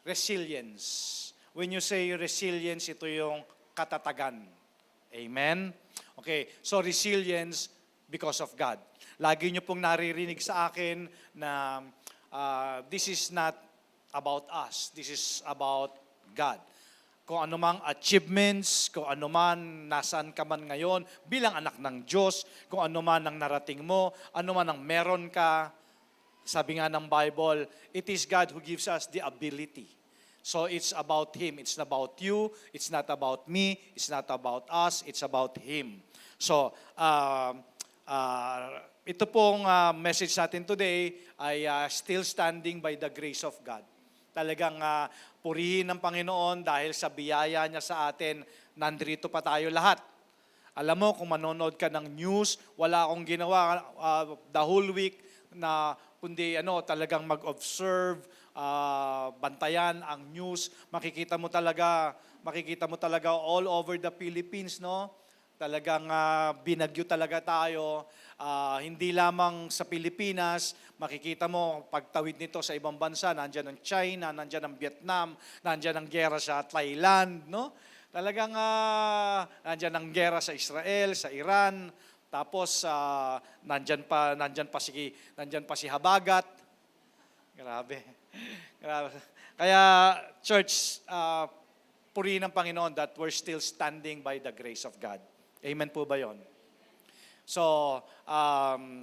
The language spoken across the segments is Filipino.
resilience. When you say resilience, ito yung katatagan. Amen? Okay, so resilience because of God. Lagi nyo pong naririnig sa akin na this is not about us. This is about God. Kung ano mang achievements, kung ano man, nasaan ka man ngayon, bilang anak ng Diyos, kung ano man ang narating mo, ano man ang meron ka, sabi nga ng Bible, it is God who gives us the ability. So it's about Him. It's not about you. It's not about me. It's not about us. It's about Him. So, ito pong message natin today ay still standing by the grace of God. Talagang purihin ng Panginoon dahil sa biyaya niya sa atin, nandito pa tayo lahat. Alam mo, kung manonood ka ng news, wala akong ginawa the whole week na kundi talagang mag-observe, bantayan ang news. Makikita mo talaga all over the Philippines, no? Talagang binagyo talaga tayo. Hindi lamang sa Pilipinas, makikita mo pagtawid nito sa ibang bansa, nandiyan ang China, nandiyan ang Vietnam, nandiyan ang giyera sa Thailand, no? Talagang nandiyan ang giyera sa Israel, sa Iran, tapos nandiyan pa si Habagat. Grabe. Kaya church, purihin ng Panginoon that we're still standing by the grace of God. Amen po ba yon? So,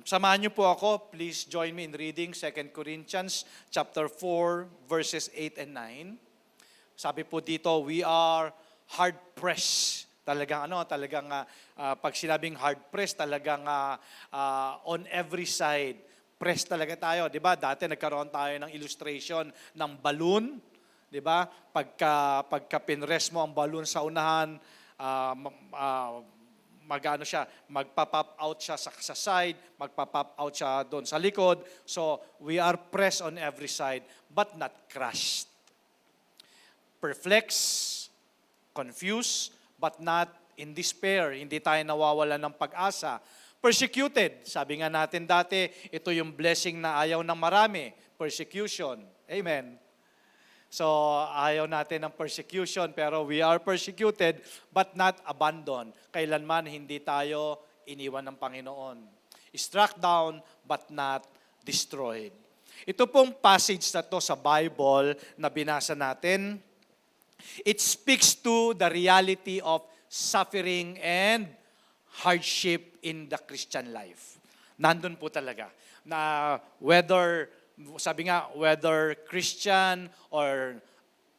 samahan niyo po ako. Please join me in reading 2 Corinthians chapter 4, verses 8 and 9. Sabi po dito, we are hard-pressed. Talagang pag sinabing hard-pressed, talagang on every side. Press talaga tayo, 'di ba? Dati nagkaroon tayo ng illustration ng balloon, 'di ba? Pagka pinrest mo ang balloon sa unahan, magpa-pop out siya sa side, magpa-pop out siya doon sa likod. So, we are pressed on every side but not crushed. Perplexed, confused, but not in despair. Hindi tayo nawawalan ng pag-asa. Persecuted. Sabi nga natin dati, ito yung blessing na ayaw ng marami. Persecution. Amen. So, ayaw natin ng persecution, pero we are persecuted but not abandoned. Kailanman hindi tayo iniwan ng Panginoon. Struck down but not destroyed. Ito pong passage na to sa Bible na binasa natin, it speaks to the reality of suffering and hardship in the Christian life. Nandun po talaga. Na whether Christian or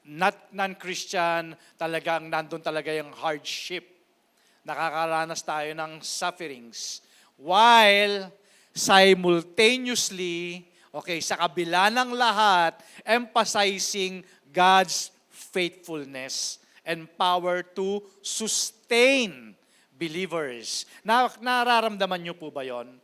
not non-Christian, talagang nandun talaga yung hardship. Nakakaranas tayo ng sufferings. While simultaneously, sa kabila ng lahat, emphasizing God's faithfulness and power to sustain believers. Nararamdaman niyo po ba yon?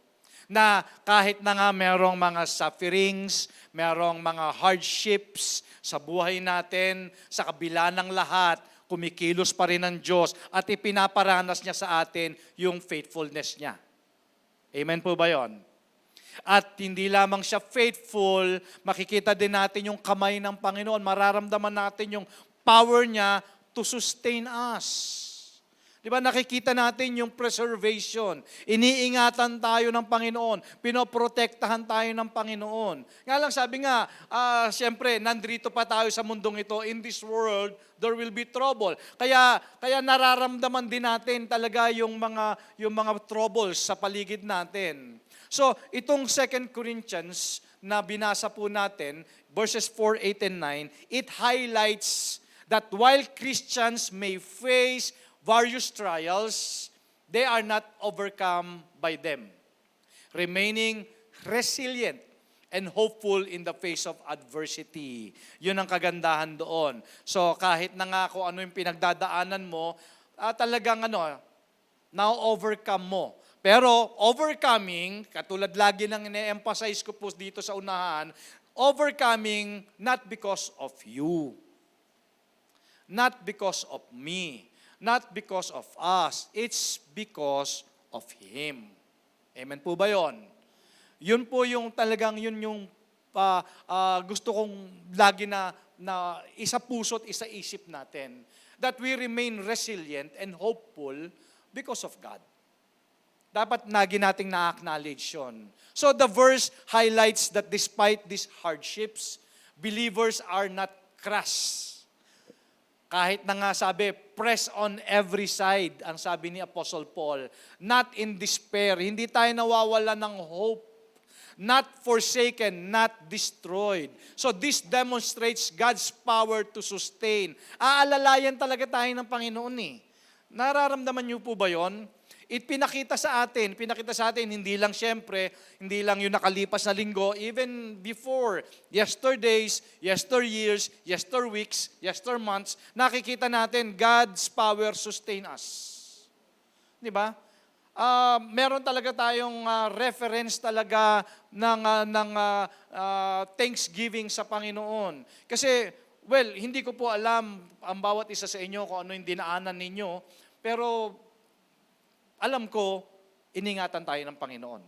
Na kahit na nga merong mga sufferings, merong mga hardships sa buhay natin, sa kabila ng lahat, kumikilos pa rin ang Diyos at ipinaparanas niya sa atin yung faithfulness niya. Amen po ba yon? At hindi lamang siya faithful, makikita din natin yung kamay ng Panginoon, mararamdaman natin yung power niya to sustain us. Di ba nakikita natin yung preservation. Iniingatan tayo ng Panginoon. Pinoprotektahan tayo ng Panginoon. Nga lang sabi nga, siyempre, nandito pa tayo sa mundong ito. In this world, there will be trouble. Kaya nararamdaman din natin talaga yung mga troubles sa paligid natin. So, itong 2 Corinthians na binasa po natin, verses 4, 8, and 9, it highlights that while Christians may face various trials, they are not overcome by them, remaining resilient and hopeful in the face of adversity. Yun ang kagandahan doon. So kahit na nga kung ano yung pinagdadaanan mo, talagang na-overcome mo. Pero overcoming, katulad lagi nang ine-emphasize ko po dito sa unahan, overcoming not because of you, not because of me, not because of us. It's because of Him. Amen po ba yun? Yun po yung talagang, yun yung gusto kong lagi na isa puso't isa isip natin, that we remain resilient and hopeful because of God. Dapat lagi nating na-acknowledge yun. So the verse highlights that despite these hardships, believers are not crushed. Kahit na nga sabi, press on every side, ang sabi ni Apostle Paul, not in despair, hindi tayo nawawala ng hope, not forsaken, not destroyed. So this demonstrates God's power to sustain. Aalalayan talaga tayo ng Panginoon eh. Nararamdaman niyo po ba yon? Pinakita sa atin, hindi lang syempre, hindi lang yung nakalipas na linggo, even before, yesterdays, yesteryears, yesterweeks, yestermonths, nakikita natin God's power sustain us. Di ba? Meron talaga tayong reference talaga ng thanksgiving sa Panginoon. Kasi, well, hindi ko po alam ang bawat isa sa inyo kung ano yung dinaanan ninyo, pero alam ko, iningatan tayo ng Panginoon.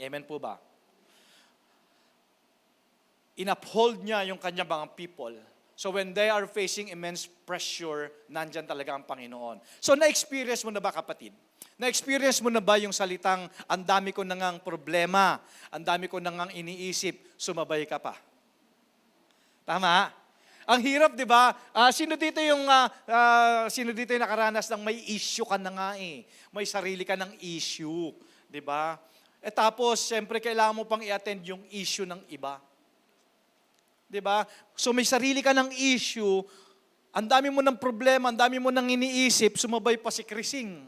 Amen po ba? In-uphold niya yung kanyang mga people. So when they are facing immense pressure, nandyan talaga ang Panginoon. So na-experience mo na ba, kapatid? Na-experience mo na ba yung salitang, ang dami ko na ngang problema, ang dami ko na ngang iniisip, sumabay ka pa? Tama? Ang hirap, di ba? Sino dito yung nakaranas ng may issue ka na nga eh. May sarili ka ng issue, di ba? Tapos, siyempre, kailangan mo pang i-attend yung issue ng iba. Di ba? So, may sarili ka ng issue, ang dami mo ng problema, ang dami mo ng iniisip, sumabay pa si Krising.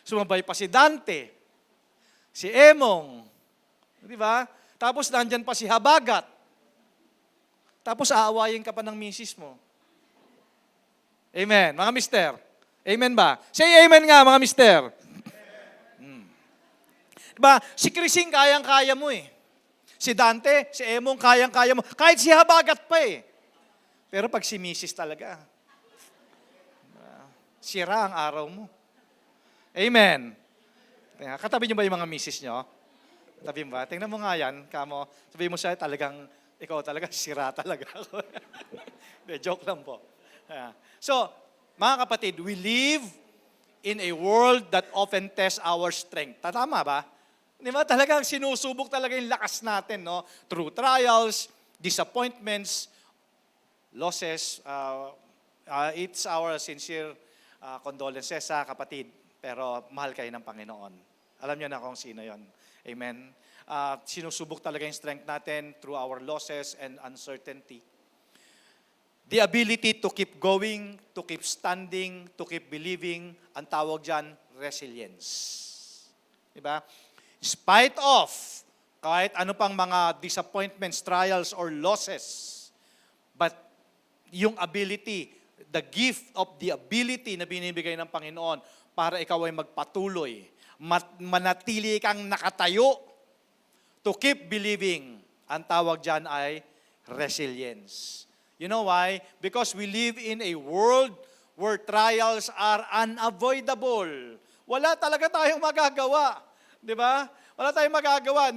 Sumabay pa si Dante, si Emong, di ba? Tapos, nandyan pa si Habagat. Tapos aawayin ka pa ng misis mo. Amen. Mga mister. Amen ba? Say amen nga, mga mister. Diba? Si Krising kayang-kaya mo eh. Si Dante, si Emong kayang-kaya mo. Kahit si Habagat pa eh. Pero pag si misis talaga, sira ang araw mo. Amen. Katabi niyo ba yung mga misis niyo? Katabi mo ba? Tingnan mo nga yan, kamo. Sabihin mo siya, ikaw talaga, sira talaga ako. Joke lang po. So, mga kapatid, we live in a world that often tests our strength. Tama ba? Di ba? Talagang sinusubok talaga yung lakas natin, no? Through trials, disappointments, losses. It's our sincere condolences sa kapatid. Pero mahal kayo ng Panginoon. Alam niyo na kung sino yon. Amen. Sinusubok talaga yung strength natin through our losses and uncertainty. The ability to keep going, to keep standing, to keep believing, ang tawag dyan, resilience. Diba? In spite of, kahit ano pang mga disappointments, trials, or losses, but yung ability, the gift of the ability na binibigay ng Panginoon para ikaw ay magpatuloy, manatili kang nakatayo, to keep believing, ang tawag dyan ay resilience. You know why? Because we live in a world where trials are unavoidable. Wala talaga tayong magagawa. Di ba? Wala tayong magagawa.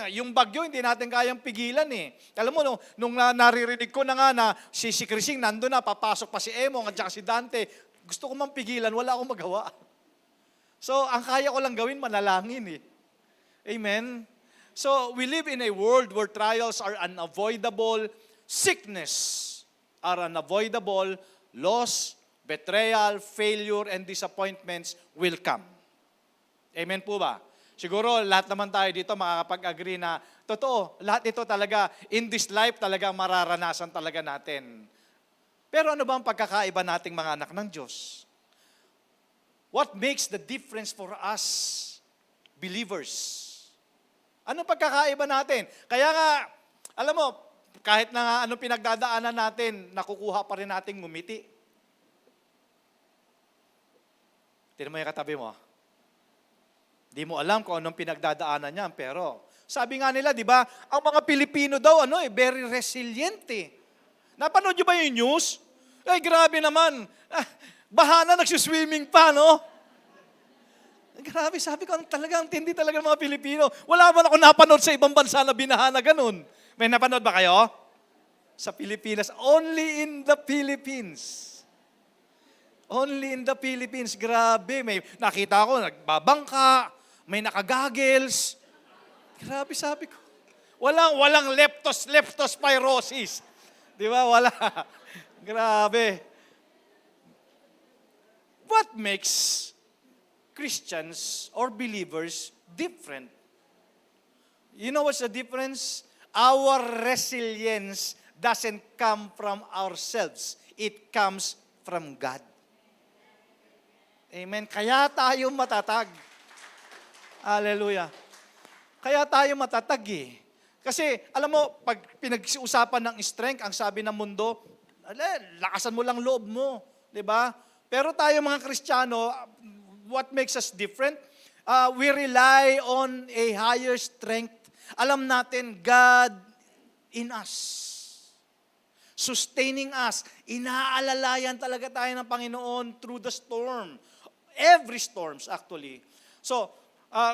Yung bagyo, hindi natin kayang pigilan eh. Alam mo, nung naririnig ko na nga na si Krising nandun na, papasok pa si Emong at saka si Dante, gusto ko mang pigilan, wala akong magawa. So, ang kaya ko lang gawin, manalangin eh. Amen? So, we live in a world where trials are unavoidable, sickness are unavoidable, loss, betrayal, failure, and disappointments will come. Amen po ba? Siguro, lahat naman tayo dito makakapag-agree na, totoo, lahat ito talaga, in this life talaga mararanasan talaga natin. Pero ano ba ang pagkakaiba nating mga anak ng Diyos? What makes the difference for us, believers? Ano pagkakaiba natin? Kaya nga, alam mo, kahit na anong pinagdadaanan natin, nakukuha pa rin nating ngumiti. Tignan mo yung katabi mo. Di mo alam kung anong pinagdadaanan niya, pero sabi nga nila, di ba, ang mga Pilipino daw, very resilient eh. Napanood nyo ba yung news? Ay, grabe naman. Baha na, nagsuswimming pa, no? Grabe, sabi ko, talagang tindi talaga ng mga Pilipino. Wala man ako napanood sa ibang bansa na binaha na ganun. May napanood ba kayo? Sa Pilipinas, only in the Philippines. Only in the Philippines. Grabe, may nakita ko, nagbabangka, may nakagagels. Grabe, sabi ko. Walang leptospirosis. Di ba? Wala. Grabe. What makes Christians or believers different? You know what's the difference? Our resilience doesn't come from ourselves. It comes from God. Amen. Kaya tayo matatag. Hallelujah. Kaya tayo matatag eh. Kasi, alam mo, pag pinag-usapan ng strength, ang sabi ng mundo, lakasan mo lang loob mo. Diba? Pero tayo mga Kristiyano, what makes us different? We rely on a higher strength. Alam natin, God in us. Sustaining us. Inaalalayan talaga tayo ng Panginoon through the storm. Every storms, actually. So,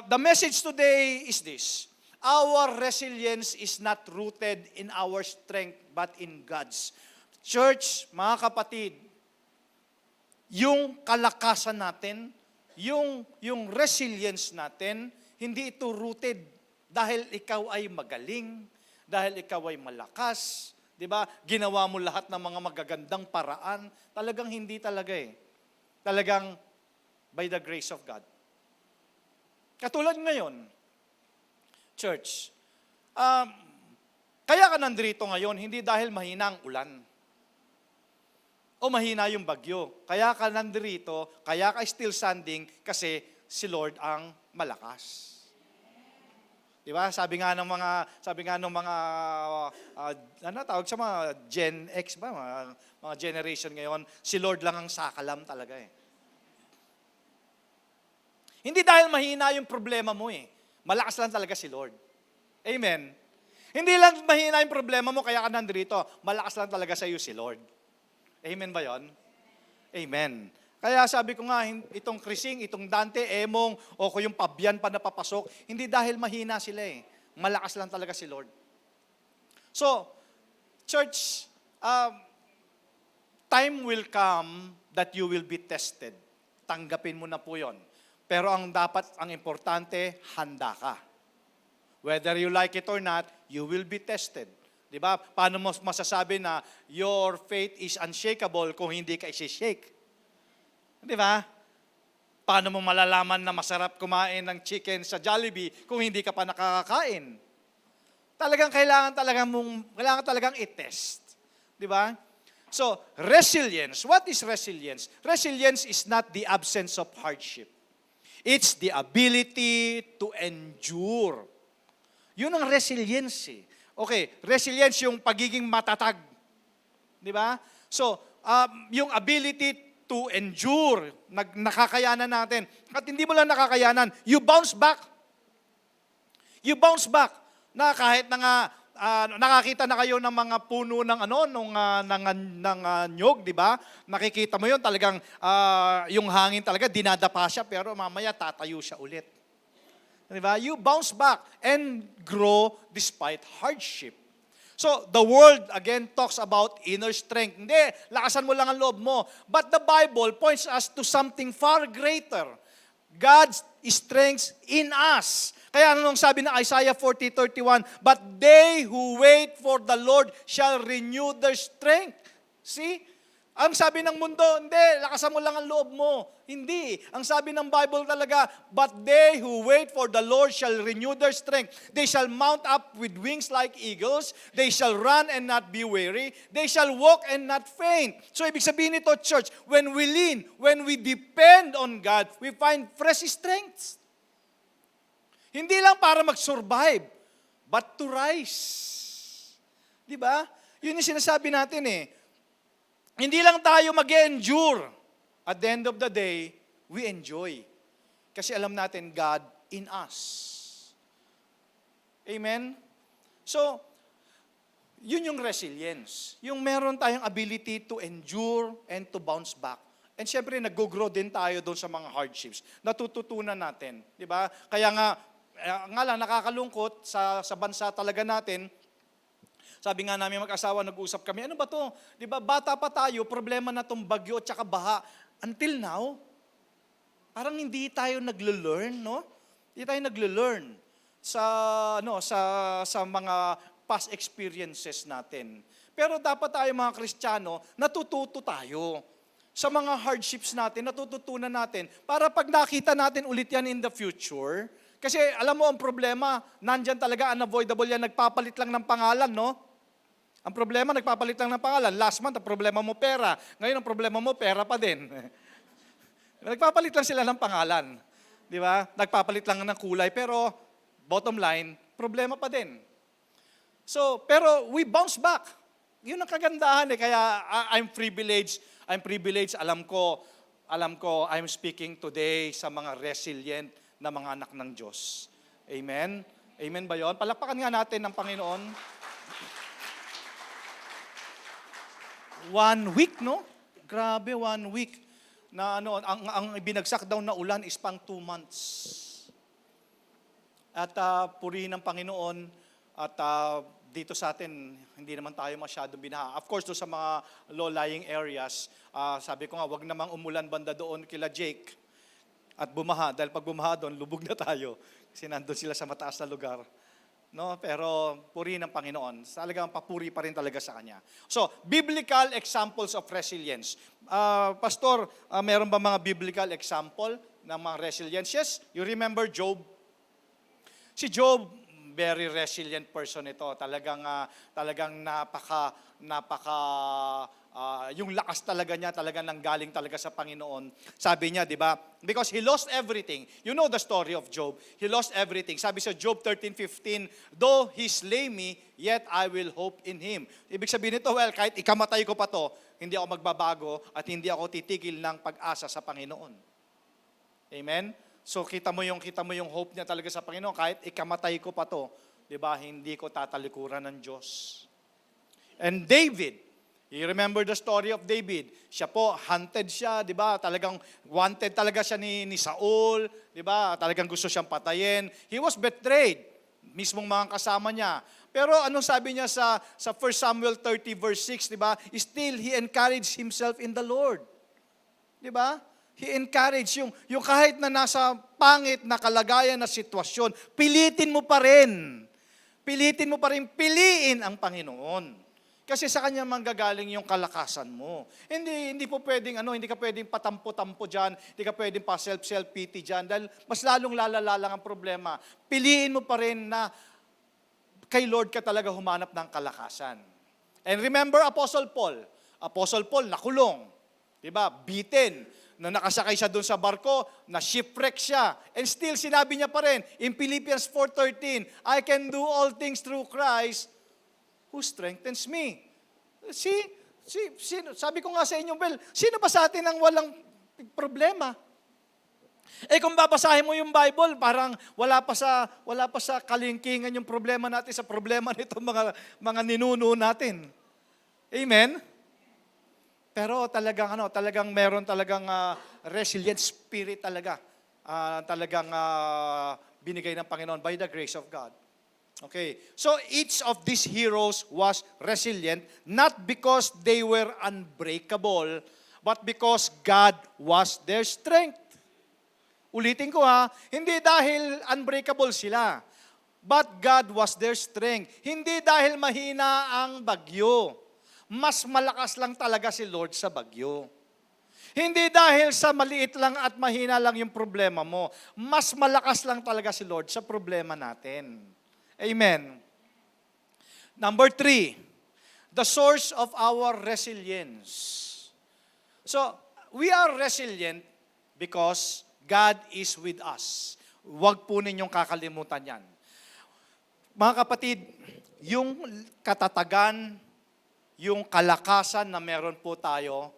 the message today is this. Our resilience is not rooted in our strength, but in God's. Church, mga kapatid, yung kalakasan natin, yung resilience natin, hindi ito rooted dahil ikaw ay magaling, dahil ikaw ay malakas, di ba? Ginawa mo lahat ng mga magagandang paraan. Talagang hindi talaga eh. Talagang by the grace of God. Katulad ngayon, church, kaya ka nandito ngayon, hindi dahil mahina ang ulan o mahina yung bagyo. Kaya ka nandito, kaya ka still standing kasi si Lord ang malakas. Di ba? Sabi nga ng mga ano tawag sa mga Gen X ba, mga generation ngayon, si Lord lang ang sakalam talaga eh. Hindi dahil mahina yung problema mo eh. Malakas lang talaga si Lord. Amen. Hindi lang mahina yung problema mo kaya ka nandito. Malakas lang talaga sa iyo si Lord. Amen ba yon? Amen. Kaya sabi ko nga, itong Krising, itong Dante, Emong, o yung Pabian pa na papasok, hindi dahil mahina sila eh. Malakas lang talaga si Lord. So, church, time will come that you will be tested. Tanggapin mo na po yon. Pero ang importante, handa ka. Whether you like it or not, you will be tested. Di ba? Paano mo masasabi na your faith is unshakable kung hindi ka isi-shake? Di ba? Paano mo malalaman na masarap kumain ng chicken sa Jollibee kung hindi ka pa nakakakain? Kailangan talagang i-test. Di ba? So, resilience. What is resilience? Resilience is not the absence of hardship. It's the ability to endure. Yun ang resilience eh. Okay, resilience yung pagiging matatag. Di ba? So, yung ability to endure, nakakayanan natin. At hindi mo lang nakakayanan, you bounce back. You bounce back. Na kahit na nga, nakakita na kayo ng mga puno ng nyog, di ba? Nakikita mo yun, talagang yung hangin talaga, dinadapa siya, pero mamaya tatayo siya ulit. Di ba? You bounce back and grow despite hardship. So, the world, again, talks about inner strength. Hindi, lakasan mo lang ang loob mo. But the Bible points us to something far greater. God's strength in us. Kaya anong sabi ng Isaiah 40:31? But they who wait for the Lord shall renew their strength. See? Ang sabi ng mundo, hindi, lakasan mo lang ang loob mo. Hindi. Ang sabi ng Bible talaga, but they who wait for the Lord shall renew their strength. They shall mount up with wings like eagles. They shall run and not be weary. They shall walk and not faint. So ibig sabihin nito, church, when we lean, when we depend on God, we find fresh strength. Hindi lang para mag-survive, but to rise. Di ba? Yun yung sinasabi natin eh. Hindi lang tayo mag-endure. At the end of the day, we enjoy. Kasi alam natin, God in us. Amen? So, yun yung resilience. Yung meron tayong ability to endure and to bounce back. And syempre, nag-grow din tayo doon sa mga hardships. Natututunan natin. Di ba? Kaya nga lang, nakakalungkot sa bansa talaga natin, Sabi nga namin mag-asawa, nag-usap kami, ano ba to? Di ba, bata pa tayo, problema na tong bagyo at saka baha. Until now, parang hindi tayo naglo-learn, no? Hindi tayo naglo-learn sa sa mga past experiences natin. Pero dapat tayo mga Kristiyano, natututo tayo sa mga hardships natin, natututunan natin para pag nakita natin ulit yan in the future. Kasi alam mo ang problema, nandyan talaga, unavoidable yan, nagpapalit lang ng pangalan, no? Ang problema, nagpapalit lang ng pangalan. Last month, ang problema mo pera. Ngayon, ang problema mo, pera pa din. Nagpapalit lang sila ng pangalan. Di ba? Nagpapalit lang ng kulay. Pero, bottom line, problema pa din. So, pero we bounce back. Yun ang kagandahan eh. Kaya I'm privileged. Alam ko, I'm speaking today sa mga resilient na mga anak ng Diyos. Amen? Amen ba yun? Palakpakan nga natin ng Panginoon. 1 week, no? Grabe, 1 week. Na ang binagsak daw na ulan is pang 2 months. At purihin ng Panginoon at dito sa atin, hindi naman tayo masyado binaha. Of course, doon sa mga low-lying areas, sabi ko nga, wag namang umulan banda doon kila Jake at bumaha. Dahil pag bumaha doon, lubog na tayo. Kasi nandun sila sa mataas na lugar. No, pero purihin ng Panginoon. Talagang papuri pa rin talaga sa Kanya. So, biblical examples of resilience. Pastor, meron ba mga biblical example ng mga resilience? Yes, you remember Job? Si Job, very resilient person ito. Talagang yung lakas talaga niya, talaga nanggaling talaga sa Panginoon. Sabi niya, di ba? Because he lost everything. You know the story of Job. He lost everything. Sabi sa Job 13:15, though he slay me, yet I will hope in him. Ibig sabihin nito, well, kahit ikamatay ko pa to, hindi ako magbabago at hindi ako titigil ng pag-asa sa Panginoon. Amen? So kita mo yung hope niya talaga sa Panginoon, kahit ikamatay ko pa to, di ba, hindi ko tatalikuran ng Diyos. And David, you remember the story of David? Siya po, hunted siya, di ba? Talagang wanted talaga siya ni Saul, di ba? Talagang gusto siyang patayin. He was betrayed, mismong mga kasama niya. Pero anong sabi niya sa 1 Samuel 30 verse 6, di ba? Still, he encouraged himself in the Lord. Di ba? He encouraged yung kahit na nasa pangit na kalagayan na sitwasyon, pilitin mo pa rin. Pilitin mo pa rin, piliin ang Panginoon. Kasi sa Kanya manggagaling yung kalakasan mo. Hindi po pwedeng, hindi ka pwedeng patampo-tampo dyan, hindi ka pwedeng pa self-pity dyan, dahil mas lalong lalala lang ang problema. Piliin mo pa rin na kay Lord ka talaga humanap ng kalakasan. And remember Apostle Paul. Apostle Paul, nakulong. Diba? Beaten. Na nakasakay siya doon sa barko, na shipwreck siya. And still, sinabi niya pa rin, in Philippians 4:13, I can do all things through Christ who strengthens me. Sabi ko nga sa inyo, well, sino ba sa atin ang walang problema? Kung babasahin mo yung Bible, parang wala pa sa kalingkingan yung problema natin sa problema nito mga ninuno natin. Amen? Pero talagang meron talagang resilient spirit talaga. Talagang binigay ng Panginoon by the grace of God. Okay. So each of these heroes was resilient not because they were unbreakable, but because God was their strength. Ulitin ko hindi dahil unbreakable sila, but God was their strength. Hindi dahil mahina ang bagyo. Mas malakas lang talaga si Lord sa bagyo. Hindi dahil sa maliit lang at mahina lang yung problema mo. Mas malakas lang talaga si Lord sa problema natin. Amen. Number 3, the source of our resilience. So, we are resilient because God is with us. Huwag po ninyong kakalimutan yan. Mga kapatid, yung katatagan, yung kalakasan na meron po tayo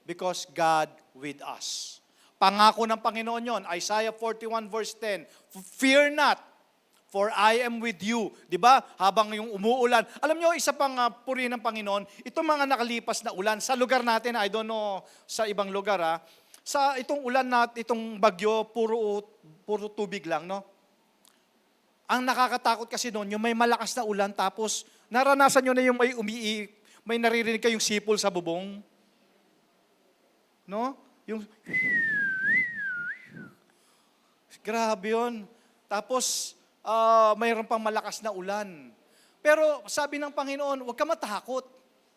because God with us. Pangako ng Panginoon yon, Isaiah 41 verse 10, fear not, for I am with you. Diba? Habang yung umuulan. Alam nyo, isa pang puri ng Panginoon, itong mga nakalipas na ulan, sa lugar natin, I don't know sa ibang lugar, sa itong ulan itong bagyo, puro tubig lang, no? Ang nakakatakot kasi noon, yung may malakas na ulan, tapos Naranasan nyo na yung may naririnig kayong sipol sa bubong? No? Yung, grabe yun. Tapos, mayroon pang malakas na ulan. Pero sabi ng Panginoon, huwag ka matakot.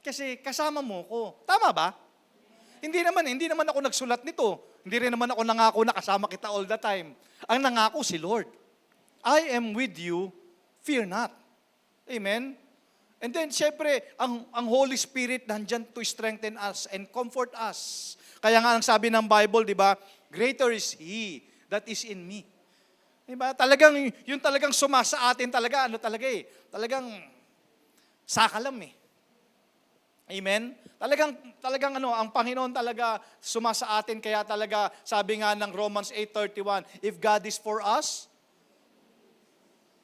Kasi kasama mo ko. Tama ba? Hindi naman ako nagsulat nito. Hindi rin naman ako nangako na kasama kita all the time. Ang nangako si Lord. I am with you, fear not. Amen? And then, syempre, ang Holy Spirit nandyan to strengthen us and comfort us. Kaya nga ang sabi ng Bible, di ba, greater is He that is in me. Di ba? Yung talagang sumasa atin talaga, talagang sakalam eh. Amen? Talagang ang Panginoon talaga sumasa atin, kaya talaga sabi nga ng Romans 8:31, if God is for us,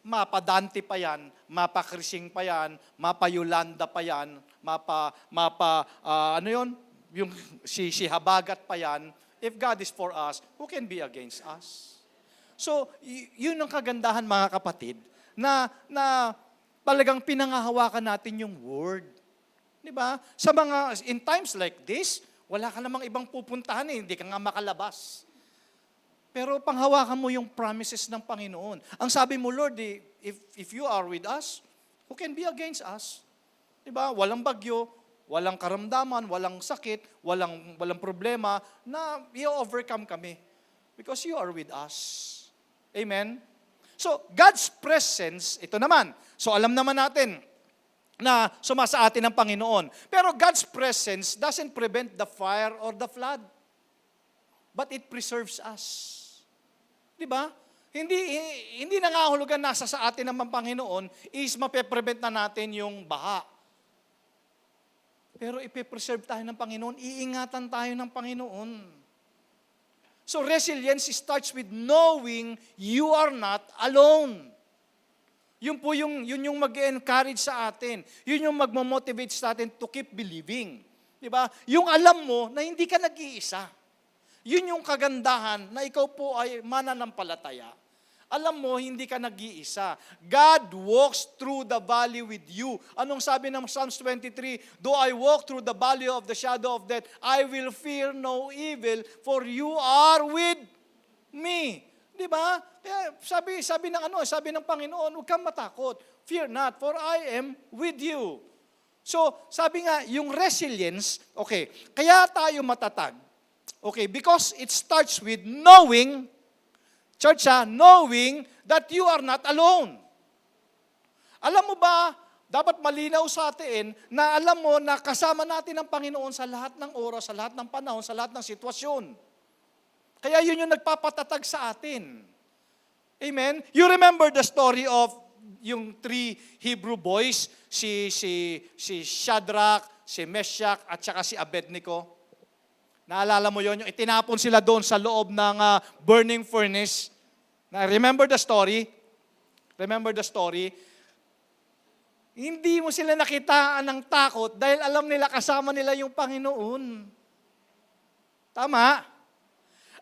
mapadante pa yan, mapakrising pa yan, mapayulanda pa yan, yung si Habagat pa yan. If God is for us, who can be against us? So, yun ang kagandahan mga kapatid, na talagang pinangahawakan natin yung word. Di ba? In times like this, wala ka namang ibang pupuntahan hindi ka nga makalabas. Pero panghawakan mo yung promises ng Panginoon. Ang sabi mo, Lord, if you are with us, who can be against us? Di ba? Walang bagyo, walang karamdaman, walang sakit, walang problema, na i-overcome kami. Because you are with us. Amen? So, God's presence, ito naman. So, alam naman natin na sumasa atin ang Panginoon. Pero God's presence doesn't prevent the fire or the flood. But it preserves us. Di ba? Hindi nangahulugan nasa sa atin naman Panginoon is mape-prevent na natin yung baha. Pero ipe-preserve tayo ng Panginoon, iingatan tayo ng Panginoon. So resilience starts with knowing you are not alone. Yun yung mag-encourage sa atin. Yun yung magmo-motivate sa atin to keep believing. Di ba? Yung alam mo na hindi ka nag-iisa. Yun yung kagandahan na ikaw po ay mananampalataya. Alam mo, hindi ka nag-iisa. God walks through the valley with you. Anong sabi ng Psalms 23? Though I walk through the valley of the shadow of death, I will fear no evil, for you are with me. Di ba? Kaya sabi ng Panginoon, huwag kang matakot. Fear not, for I am with you. So, sabi nga, yung resilience, okay, kaya tayo matatag. Okay, because it starts with knowing, church knowing that you are not alone. Alam mo ba, dapat malinaw sa atin na alam mo na kasama natin ang Panginoon sa lahat ng oras, sa lahat ng panahon, sa lahat ng sitwasyon. Kaya yun yung nagpapatatag sa atin. Amen? You remember the story of yung 3 Hebrew boys, si Shadrach, si Meshach, at saka si Abednego? Naalala mo yon, yung itinapon sila doon sa loob ng burning furnace. Remember the story? Remember the story? Hindi mo sila nakitaan ng takot dahil alam nila kasama nila yung Panginoon. Tama?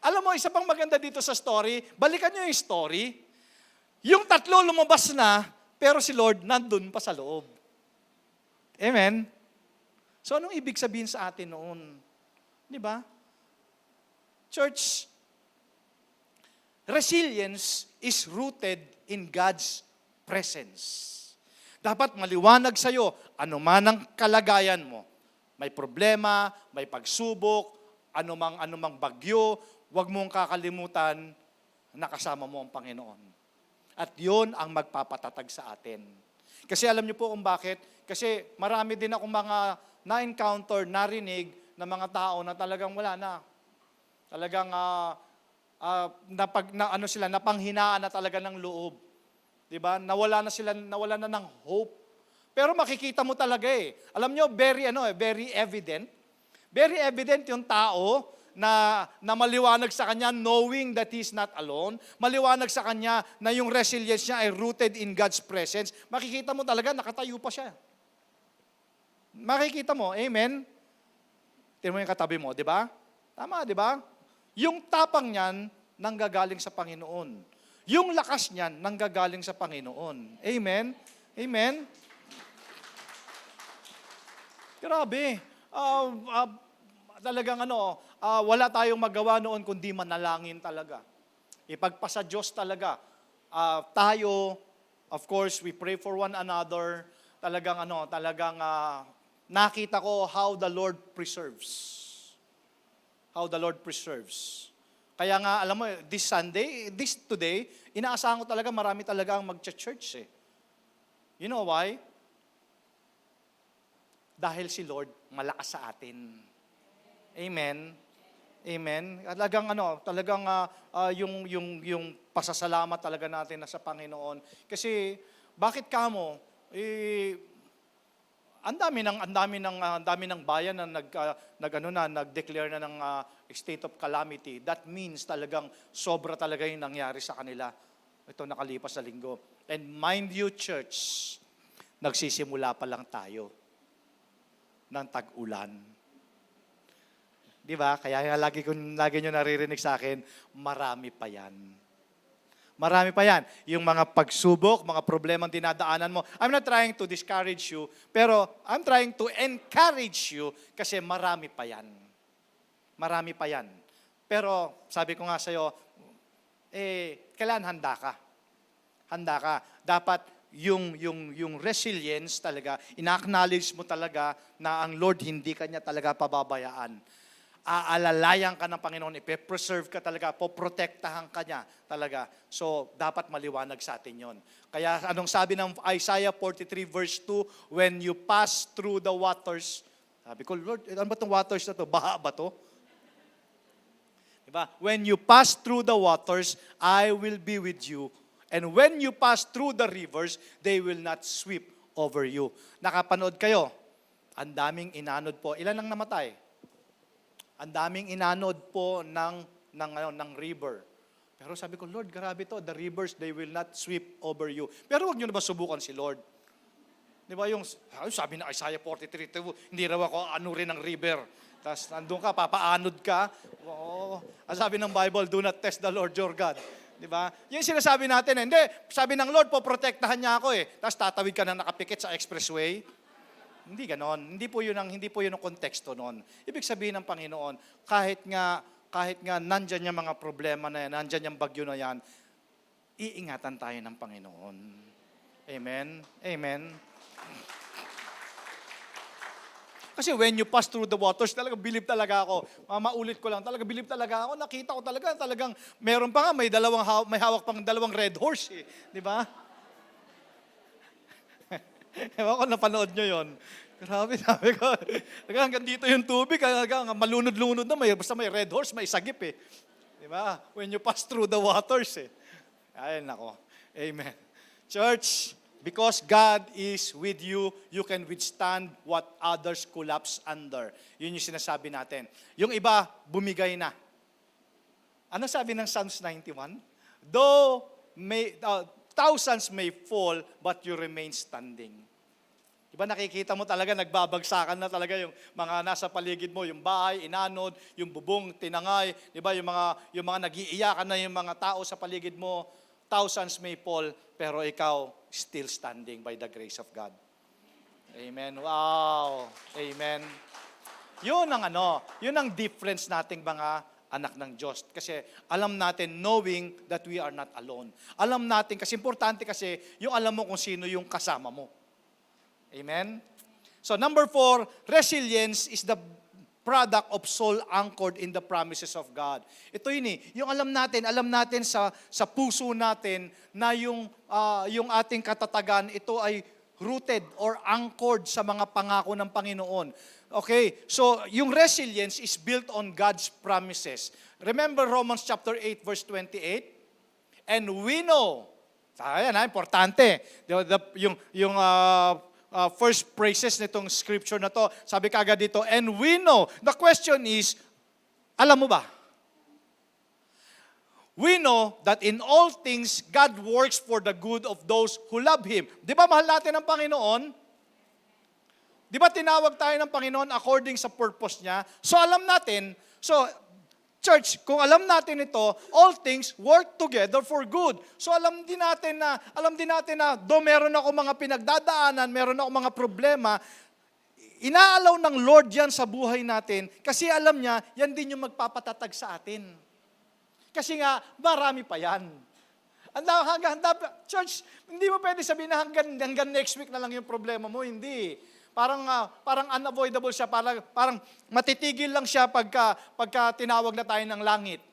Alam mo, isa pang maganda dito sa story, balikan nyo yung story. Yung 3 lumabas na, pero si Lord nandun pa sa loob. Amen? So anong ibig sabihin sa atin noon? Di ba? Church, resilience is rooted in God's presence. Dapat maliwanag sa'yo, ano man ang kalagayan mo. May problema, may pagsubok, anumang bagyo, huwag mong kakalimutan na kasama mo ang Panginoon. At yun ang magpapatatag sa atin. Kasi alam niyo po kung bakit? Kasi marami din akong mga na-encounter, narinig, na mga tao na talagang wala na. Talagang napanghinaan na talaga ng loob. 'Di ba? Nawala na ng hope. Pero makikita mo talaga eh. Alam nyo, very evident. Very evident yung tao na maliwanag sa kanya knowing that he's not alone. Maliwanag sa kanya na yung resilience niya ay rooted in God's presence. Makikita mo talaga, nakatayo pa siya. Makikita mo, amen? Tingnan mo yung katabi mo, di ba? Tama, di ba? Yung tapang niyan, nanggagaling sa Panginoon. Yung lakas niyan, nanggagaling sa Panginoon. Amen? Amen? Grabe. Talagang wala tayong magawa noon kundi manalangin talaga. Ipagpasa Diyos talaga. Tayo, of course, we pray for one another. Talagang nakita ko how the Lord preserves. How the Lord preserves. Kaya nga, alam mo, today, inaasahan ko talaga, marami talaga ang mag-church eh. You know why? Dahil si Lord malakas sa atin. Amen. Amen. Yung pasasalamat talaga natin na sa Panginoon. Kasi bakit kamo ang dami ng bayan na nag-declare na ng state of calamity. That means talagang sobra talaga yung nangyari sa kanila. Ito nakalipas na linggo. And mind you, church, nagsisimula pa lang tayo ng tag-ulan. Di ba? Kaya lagi nyo naririnig sa akin, marami pa yan. Marami pa yan. Yung mga pagsubok, mga problemang dinadaanan mo. I'm not trying to discourage you, pero I'm trying to encourage you kasi marami pa yan. Marami pa yan. Pero sabi ko nga sa'yo, kailangan handa ka. Handa ka. Dapat yung resilience talaga, ina-acknowledge mo talaga na ang Lord hindi kanya talaga pababayaan. Aalalayan ka ng Panginoon, ipe-preserve ka talaga, poprotektahan ka niya talaga. So, dapat maliwanag sa atin yon. Kaya anong sabi ng Isaiah 43 verse 2, when you pass through the waters, sabi ko, Lord, ano ba itong waters na to? Baha ba to? Diba? When you pass through the waters, I will be with you. And when you pass through the rivers, they will not sweep over you. Nakapanood kayo? Ang daming inanod po. Ilan ang namatay? Ang daming inanod po ng river. Pero sabi ko, Lord, grabe to. The rivers, they will not sweep over you. Pero wag nyo na ba subukan si Lord? Di ba yung, sabi na Isaiah 43, hindi raw ako rin ng river. Tapos nandun ka, papaanod ka. Oo. Ang sabi ng Bible, do not test the Lord your God. Di ba? Yung sinasabi natin, hindi. Sabi ng Lord, poprotektahan niya ako eh. Tapos tatawid ka na nakapikit sa expressway. Hindi ganon. Hindi po yun ang konteksto noon. Ibig sabihin ng Panginoon, kahit nga nandyan yung mga problema na yan, nandyan yung bagyo na yan, iingatan tayo ng Panginoon. Amen? Amen? Kasi when you pass through the waters, talaga believe talaga ako. Maulit ko lang, talaga believe talaga ako. Nakita ko talagang meron pa nga, may hawak pang dalawang red horse eh. Di ba? Ewan ko, napanood nyo yun. Grabe, sabi ko. Hanggang dito yung tubig, hanggang malunod-lunod na. Basta may red horse, may sagip eh. Di ba? When you pass through the waters eh. Ay, nako. Amen. Church, because God is with you, you can withstand what others collapse under. Yun yung sinasabi natin. Yung iba, bumigay na. Ano sabi ng Psalms 91? Though thousands may fall, but you remain standing. Diba nakikita mo talaga, nagbabagsakan na talaga yung mga nasa paligid mo, yung bahay, inanod, yung bubong, tinangay, diba yung mga nag-iiyakan na yung mga tao sa paligid mo. Thousands may fall, pero ikaw still standing by the grace of God. Amen. Wow. Amen. Yun ang difference nating mga anak ng Diyos. Kasi alam natin, knowing that we are not alone. Alam natin, kasi importante kasi, yung alam mo kung sino yung kasama mo. Amen? So number 4, resilience is the product of soul anchored in the promises of God. Ito yun yung alam natin sa puso natin na yung ating katatagan, ito ay rooted or anchored sa mga pangako ng Panginoon. Okay, so yung resilience is built on God's promises. Remember Romans chapter 8 verse 28? And we know, ayan importante, yung first phrases nitong scripture na to, sabi kaagad dito, and we know. The question is, alam mo ba? We know that in all things, God works for the good of those who love Him. Di ba mahal natin ang Panginoon? Di ba tinawag tayo ng Panginoon according sa purpose niya? So alam natin, church, kung alam natin ito, all things work together for good. So alam din natin na do meron ako mga pinagdadaanan, meron ako mga problema, inaalaw ng Lord yan sa buhay natin kasi alam niya, yan din yung magpapatatag sa atin. Kasi nga, marami pa yan. Church, hindi mo pwede sabihin na hanggang next week na lang yung problema mo. Hindi. Parang unavoidable siya. Parang matitigil lang siya pagka tinawag na tayo ng langit.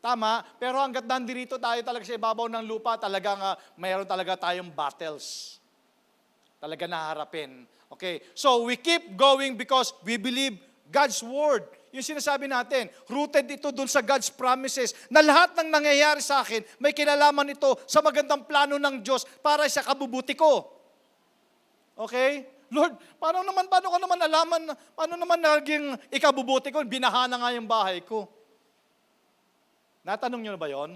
Tama, pero hanggat nandito tayo talaga sa ibabaw ng lupa, talagang mayroon talaga tayong battles. Talaga naharapin. Okay, so we keep going because we believe God's word. Yung sinasabi natin, rooted ito dun sa God's promises, na lahat ng nangyayari sa akin, may kinalaman ito sa magandang plano ng Diyos para sa kabubuti ko. Okay? Lord, paano ko naman alaman, paano naman naging ikabubuti ko? Binaha na nga yung bahay ko. Natanong nyo na ba yon?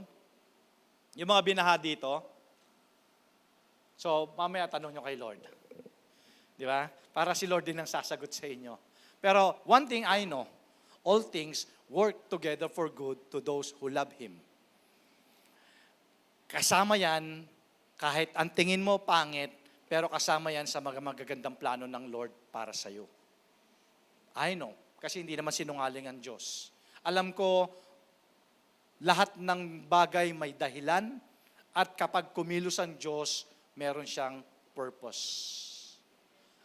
Yung mga binaha dito? So, mamaya tanong nyo kay Lord. Di ba? Para si Lord din ang sasagot sa inyo. Pero one thing I know, all things work together for good to those who love Him. Kasama yan, kahit ang tingin mo pangit, pero kasama yan sa mga magagandang plano ng Lord para sa iyo. I know, kasi hindi naman sinungaling ang Diyos. Alam ko, lahat ng bagay may dahilan, at kapag kumilos ang Diyos, meron siyang purpose.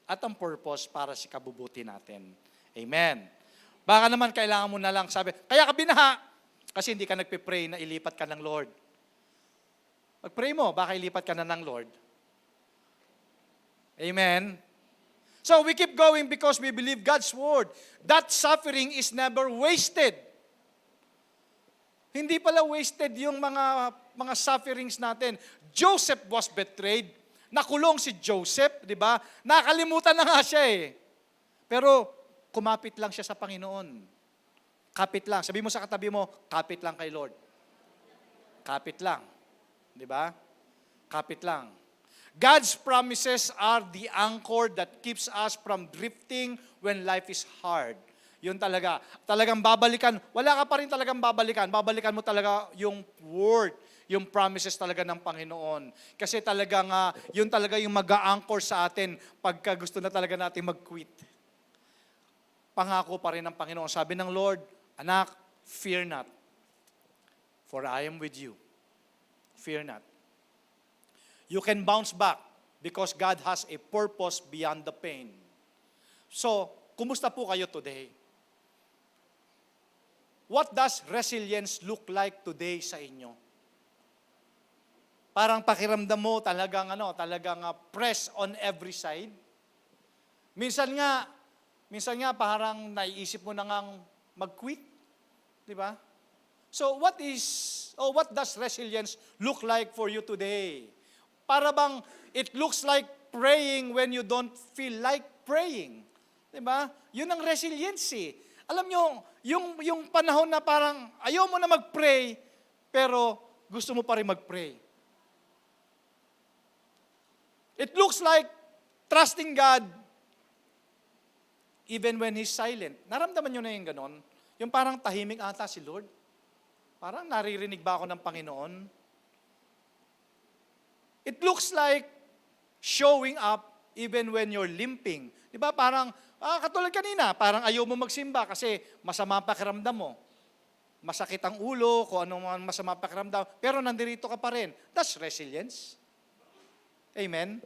At ang purpose para sa kabubuti natin. Amen. Baka naman kailangan mo na lang sabi, kaya ka binaha, kasi hindi ka nagpipray na ilipat ka ng Lord. Mag-pray mo, baka ilipat ka na ng Lord. Amen. So we keep going because we believe God's word. That suffering is never wasted. Hindi pala wasted yung mga sufferings natin. Joseph was betrayed. Nakulong si Joseph, di ba? Nakalimutan na nga siya eh. Pero kumapit lang siya sa Panginoon. Kapit lang. Sabi mo sa katabi mo, kapit lang kay Lord. Kapit lang. Di ba? Kapit lang. God's promises are the anchor that keeps us from drifting when life is hard. Yun talaga. Talagang babalikan. Wala ka pa rin talagang babalikan. Babalikan mo talaga yung word, yung promises talaga ng Panginoon. Kasi talagang, yun talaga yung mag-a-anchor sa atin pagka gusto na talaga natin mag-quit. Pangako pa rin ng Panginoon. Sabi ng Lord, anak, fear not, for I am with you. Fear not. You can bounce back because God has a purpose beyond the pain. So, kumusta po kayo today? What does resilience look like today sa inyo? Parang pakiramdam mo talagang press on every side. Minsan nga parang naiisip mo na ngang mag-quit, di ba? So what does resilience look like for you today? Para bang it looks like praying when you don't feel like praying. Di ba? Yun ang resilience eh. Alam nyo, yung panahon na parang ayaw mo na mag-pray, pero gusto mo pa rin mag-pray. It looks like trusting God even when He's silent. Naramdaman nyo na yung ganon? Yung parang tahimik ata si Lord. Parang naririnig ba ako ng Panginoon? It looks like showing up even when you're limping. Di ba parang, katulad kanina, parang ayaw mo magsimba kasi masama ang pakiramdam mo. Masakit ang ulo, kung ano man masama ang pakiramdam, pero nandirito ka pa rin. That's resilience. Amen?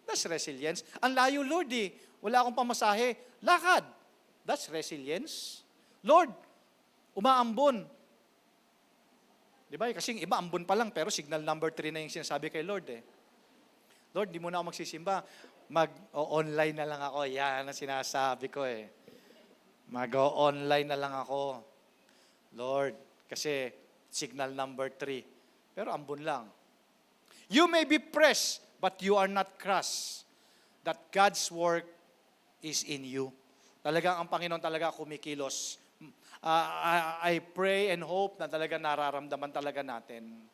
That's resilience. Ang layo, Lord eh. Wala akong pamasahe. Lakad. That's resilience. Lord, umaambon. Di ba? Kasi yung iba, ambon pa lang, pero signal number 3 na yung sinasabi kay Lord eh. Lord, di mo na ako magsisimba. Mag-online na lang ako. Yan ang sinasabi ko eh. Mag-online na lang ako. Lord, kasi signal number 3. Pero ambon lang. You may be pressed, but you are not crushed. That God's work is in you. Talagang ang Panginoon talaga kumikilos. I pray and hope na talaga nararamdaman talaga natin.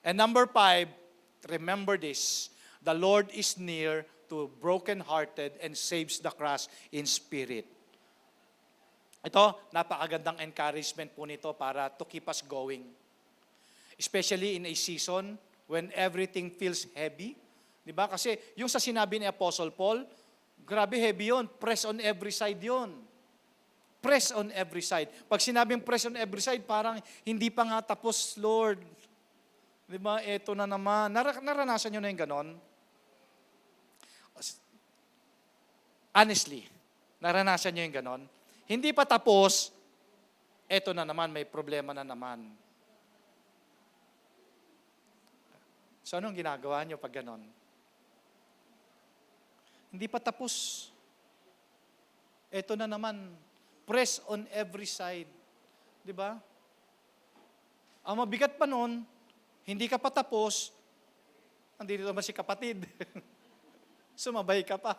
And number 5, remember this. The Lord is near to broken-hearted and saves the crushed in spirit. Ito, napakagandang encouragement po nito para to keep us going. Especially in a season when everything feels heavy. Diba? Kasi yung sa sinabi ni Apostle Paul, Grabe, heavy yun. Press on every side yun. Press on every side. Pag sinabing press on every side, parang hindi pa nga tapos, Lord. Di ba? Eto na naman. Naranasan nyo na yung ganon? Honestly, naranasan nyo yung ganon? Hindi pa tapos, eto na naman, may problema na naman. So anong ginagawa nyo pag ganon? Hindi pa tapos. Eto na naman, press on every side. Di ba? Ang mabigat pa nun, hindi ka pa tapos, andito naman si kapatid. Sumabay ka pa.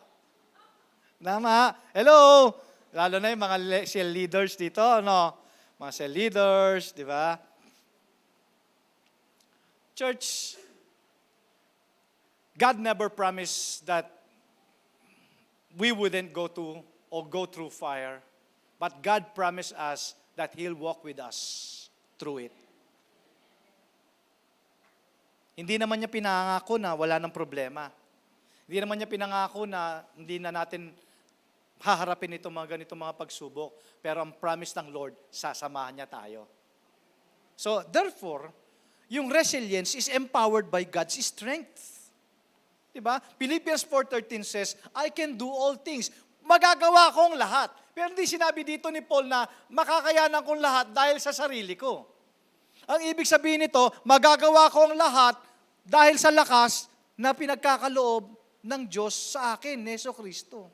Tama. Hello! Lalo na yung mga cell leaders dito, no? Mga cell leaders, di ba? Church, God never promised that we wouldn't go through fire, but God promised us that He'll walk with us through it. Hindi naman niya pinangako na wala ng problema. Hindi naman niya pinangako na hindi na natin haharapin itong mga ganitong mga pagsubok. Pero ang promise ng Lord, sasamahan niya tayo. So, therefore, yung resilience is empowered by God's strength. Diba? Philippians 4:13 says, I can do all things. Magagawa kong lahat. Pero hindi sinabi dito ni Paul na makakayanan kong lahat dahil sa sarili ko. Ang ibig sabihin nito, magagawa kong lahat dahil sa lakas na pinagkakaloob ng Diyos sa akin, Yesu Kristo.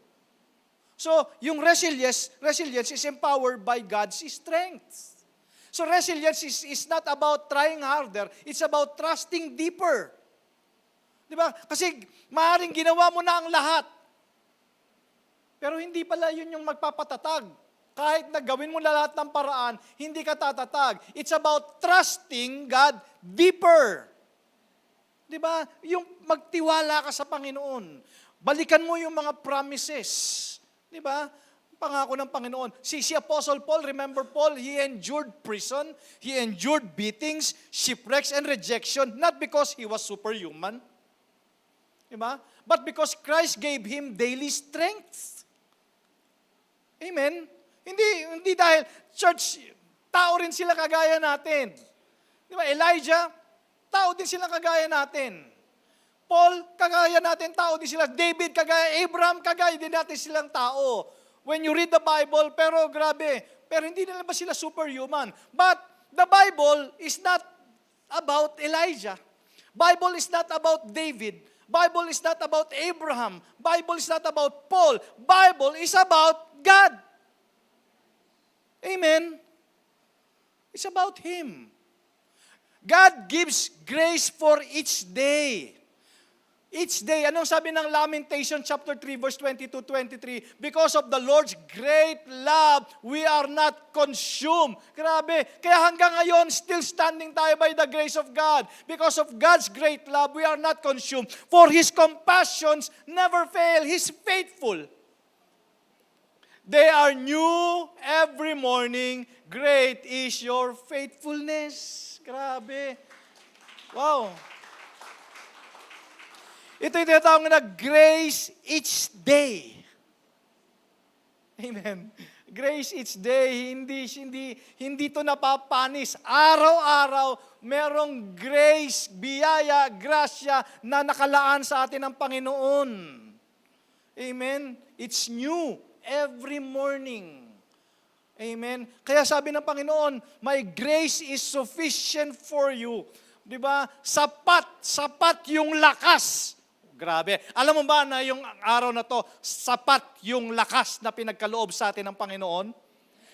So, yung resilience is empowered by God's strength. So, resilience is not about trying harder, it's about trusting deeper. Di ba? Kasi maaaring ginawa mo na ang lahat. Pero hindi pala yun yung magpapatatag. Kahit na gawin mo na lahat ng paraan, hindi ka tatatag. It's about trusting God deeper. Di ba? Yung magtiwala ka sa Panginoon. Balikan mo yung mga promises. Di ba? Pangako ng Panginoon. Si Apostle Paul, remember Paul, he endured prison, he endured beatings, shipwrecks, and rejection, not because he was superhuman. Diba? But because Christ gave him daily strength. Amen? Hindi dahil, church, tao rin sila kagaya natin. Diba? Elijah, tao din sila kagaya natin. Paul, kagaya natin, tao din sila. David, kagaya, Abraham, kagaya din natin silang tao. When you read the Bible, pero grabe, pero hindi nila ba sila superhuman? But the Bible is not about Elijah. Bible is not about David. Bible is not about Abraham. Bible is not about Paul. Bible is about God. Amen? It's about Him. God gives grace for each day. Each day, anong sabi ng Lamentation chapter 3 verse 22-23? Because of the Lord's great love, we are not consumed. Grabe, kaya hanggang ngayon, still standing tayo by the grace of God. Because of God's great love, we are not consumed. For His compassions never fail. He's faithful. They are new every morning. Great is your faithfulness. Grabe. Wow. Ito yung tinatawag na grace each day. Amen. Grace each day, hindi to napapanis. Araw-araw, merong grace, biyaya, grasya na nakalaan sa atin ng Panginoon. Amen. It's new every morning. Amen. Kaya sabi ng Panginoon, my grace is sufficient for you. Diba? Sapat yung lakas. Grabe. Alam mo ba na yung araw na to, sapat yung lakas na pinagkaloob sa atin ng Panginoon?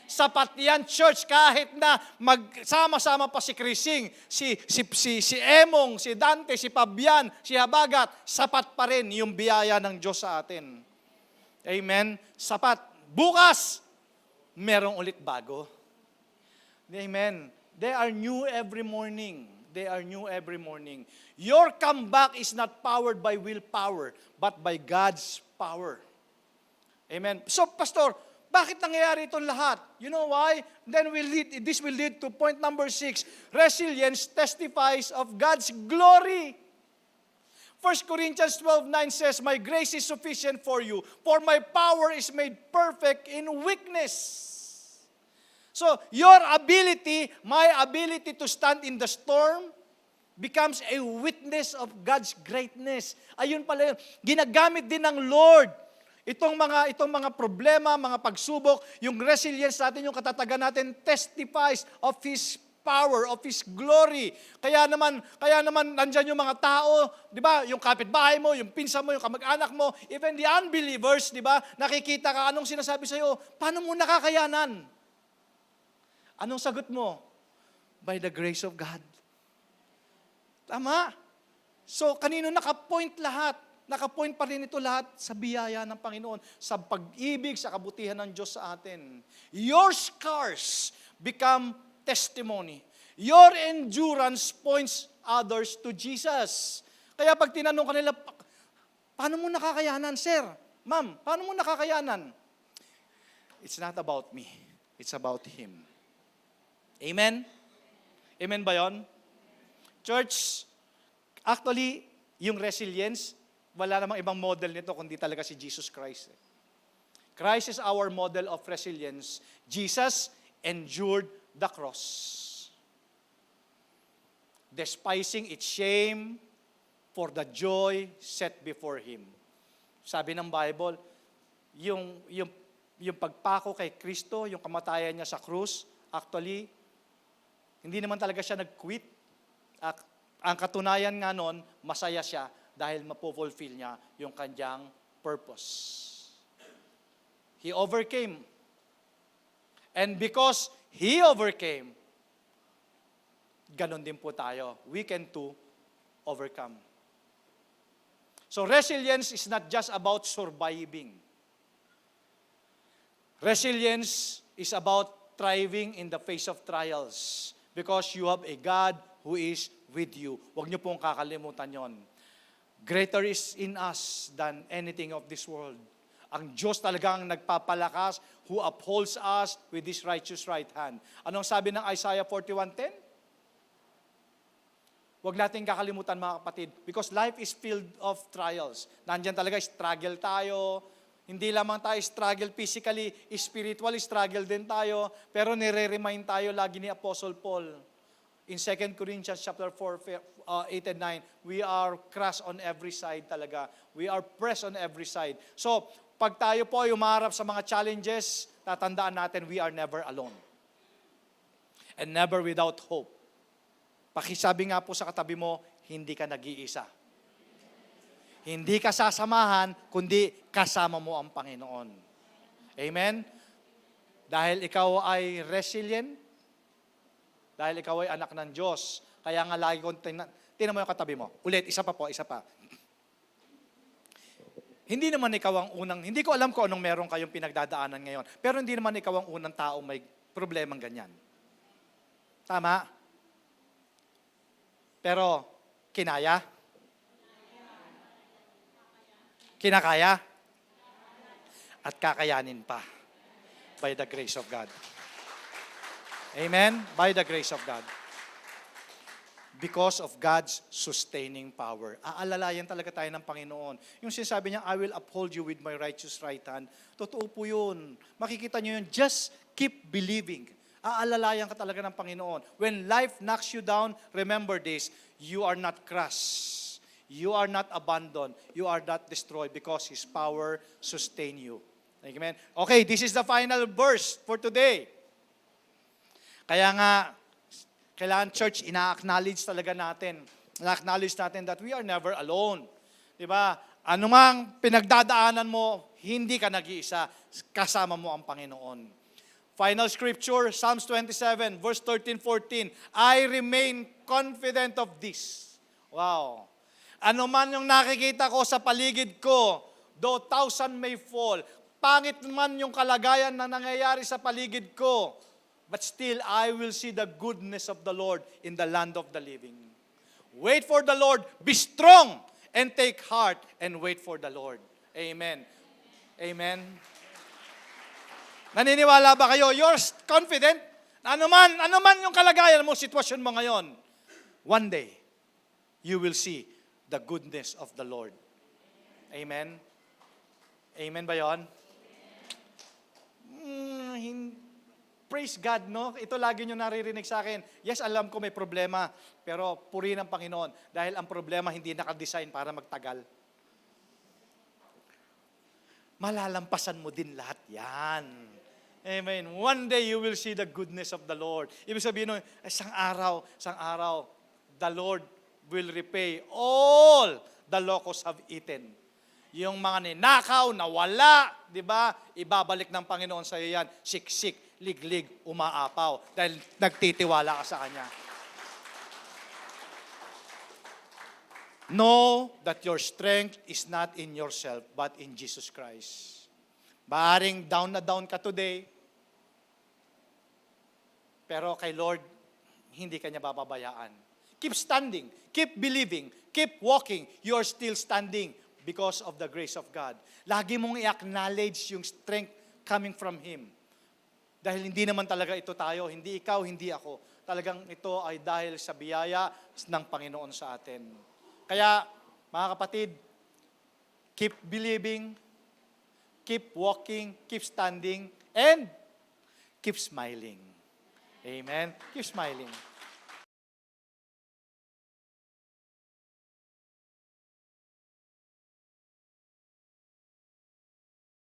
Sapat yan, church, kahit na magsama-sama pa si Krising, si Emong, si Dante, si Fabian, si Habagat, sapat pa rin yung biyaya ng Diyos sa atin. Amen? Sapat. Bukas, merong ulit bago. Amen? They are new every morning. They are new every morning. Your comeback is not powered by willpower, but by God's power. Amen. So, Pastor, bakit nangyayari itong lahat? You know why? Then this will lead to point number 6. Resilience testifies of God's glory. 1 Corinthians 12:9 says, "My grace is sufficient for you, for my power is made perfect in weakness." So, your ability, my ability to stand in the storm becomes a witness of God's greatness. Ayun pala yun. Ginagamit din ng Lord itong mga problema, mga pagsubok, yung resilience natin, yung katatagan natin testifies of His power, of His glory. Kaya naman nandyan yung mga tao, di ba? Yung kapitbahay mo, yung pinsan mo, yung kamag-anak mo, even the unbelievers, di ba? Nakikita ka, anong sinasabi sa'yo? Paano mo nakakayanan? Anong sagot mo? By the grace of God. Tama. So, kanino nakapoint lahat? Nakapoint pa rin ito lahat sa biyaya ng Panginoon, sa pag-ibig, sa kabutihan ng Diyos sa atin. Your scars become testimony. Your endurance points others to Jesus. Kaya pag tinanong kanila, paano mo nakakayanan, sir? Ma'am, paano mo nakakayanan? It's not about me. It's about Him. Amen? Amen ba yun? Church, actually, yung resilience, wala namang ibang model nito kundi talaga si Jesus Christ. Christ is our model of resilience. Jesus endured the cross, despising its shame for the joy set before Him. Sabi ng Bible, yung pagpako kay Kristo, yung kamatayan niya sa krus, actually, hindi naman talaga siya nag-quit. Ang katunayan nga nun, masaya siya dahil mapufulfill niya yung kanyang purpose. He overcame. And because He overcame, ganon din po tayo. We can too overcome. So resilience is not just about surviving. Resilience is about thriving in the face of trials. Because you have a God who is with you. Huwag niyo pong kakalimutan yon. Greater is in us than anything of this world. Ang Diyos talagang nagpapalakas who upholds us with His righteous right hand. Anong sabi ng Isaiah 41:10? Huwag natin kakalimutan mga kapatid, because life is filled of trials. Nandiyan talaga, struggle tayo. Hindi lamang tayo struggle physically, spiritually struggle din tayo, pero nire-remind tayo lagi ni Apostle Paul. In 2 Corinthians chapter 4, 8 and 9, we are crushed on every side talaga. We are pressed on every side. So, pag tayo po ay umarap sa mga challenges, tatandaan natin we are never alone. And never without hope. Pakisabi nga po sa katabi mo, hindi ka nag-iisa. Hindi ka sasamahan, kundi kasama mo ang Panginoon. Amen? Dahil ikaw ay resilient, dahil ikaw ay anak ng Diyos, kaya nga lagi kong tinan mo yung katabi mo. Ulit, isa pa. Hindi naman ikaw ang unang, hindi ko alam kung anong meron kayong pinagdadaanan ngayon, pero hindi naman ikaw ang unang taong may problemang ganyan. Tama? Pero, kinaya? Kinakaya? At kakayanin pa. By the grace of God. Amen? By the grace of God. Because of God's sustaining power. Aalalayan talaga tayo ng Panginoon. Yung sinasabi niya, I will uphold you with my righteous right hand. Totoo po yun. Makikita niyo yun. Just keep believing. Aalalayan ka talaga ng Panginoon. When life knocks you down, remember this, you are not crushed. You are not abandoned. You are not destroyed because His power sustain you. Amen? Okay, this is the final verse for today. Kaya nga, kailangan church, ina-acknowledge talaga natin. Ina-acknowledge natin that we are never alone. Diba? Anumang pinagdadaanan mo, hindi ka nag-iisa. Kasama mo ang Panginoon. Final scripture, Psalms 27, verse 13-14. I remain confident of this. Wow. Ano man yung nakikita ko sa paligid ko, though 1,000 may fall, pangit man yung kalagayan na nangyayari sa paligid ko, but still I will see the goodness of the Lord in the land of the living. Wait for the Lord, be strong, and take heart, and wait for the Lord. Amen. Amen. Naniniwala ba kayo? You're confident? Ano man yung kalagayan mo, sitwasyon mo ngayon, one day, you will see the goodness of the Lord. Amen? Amen ba yun? Praise God, no? Ito lagi nyo naririnig sa akin. Yes, alam ko may problema, pero purihin ang Panginoon dahil ang problema hindi nakadesign para magtagal. Malalampasan mo din lahat yan. Amen. One day you will see the goodness of the Lord. Ibig sabihin nun, isang araw, the Lord will repay all the locusts have eaten. Yung mga ninakaw, nawala, di ba? Ibabalik ng Panginoon sa iyo yan. Siksik, liglig, umaapaw. Dahil nagtitiwala ka sa Kanya. Know that your strength is not in yourself, but in Jesus Christ. Maaring down na down ka today, pero kay Lord, hindi ka niya bababayaan. Keep standing, keep believing, keep walking. You are still standing because of the grace of God. Lagi mong i-acknowledge yung strength coming from Him. Dahil hindi naman talaga ito tayo, hindi ikaw, hindi ako. Talagang ito ay dahil sa biyaya ng Panginoon sa atin. Kaya, mga kapatid, keep believing, keep walking, keep standing, and keep smiling. Amen? Keep smiling.